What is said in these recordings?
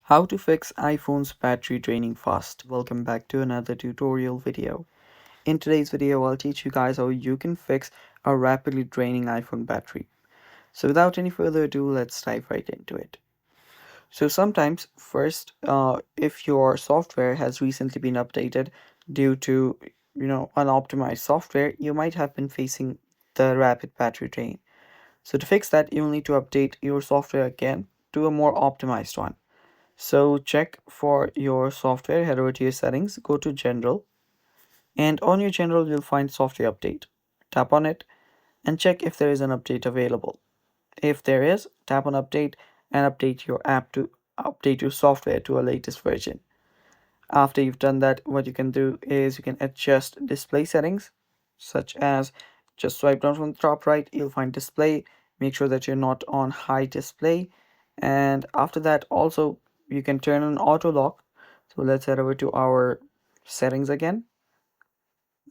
How to fix iPhone's battery draining fast. Welcome back to another tutorial video. In today's video, I'll teach you guys how you can fix a rapidly draining iPhone battery. So without any further ado, let's dive right into it. So sometimes first, if your software has recently been updated due to, unoptimized software, you might have been facing the rapid battery drain. So to fix that, you'll need to update your software again to a more optimized one. So check for your software, head over to your settings, go to general, and on your general you'll find software update. Tap on it and check if there is an update available. If there is, tap on update and update your software to a latest version. After you've done that, what you can do is you can adjust display settings, such as just swipe down from the top right, you'll find display. Make sure that you're not on high display. And after that, also you can turn on auto lock. So let's head over to our settings again.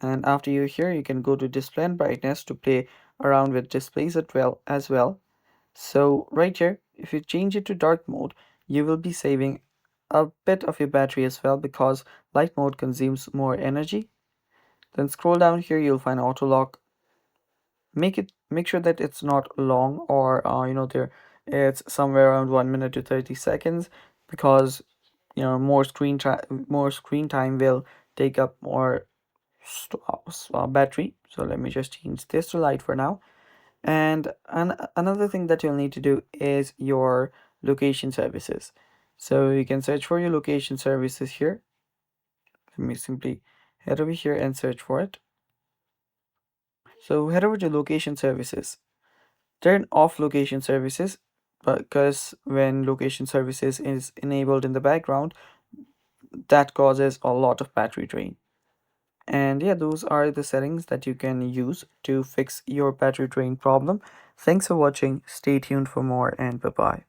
And after you're here, you can go to display and brightness to play around with displays as well. So right here, if you change it to dark mode, you will be saving a bit of your battery as well because light mode consumes more energy. Then scroll down here, you'll find auto lock. Make sure that it's not long or there it's somewhere around 1 minute to 30 seconds because more screen time will take up more battery. So let me just change this to light for now. And another thing that you'll need to do is your location services. So you can search for your location services here. Let me simply head over here and search for it. So head over to location services. Turn off location services because when location services is enabled in the background, that causes a lot of battery drain. And yeah, those are the settings that you can use to fix your battery drain problem. Thanks for watching. Stay tuned for more and bye bye.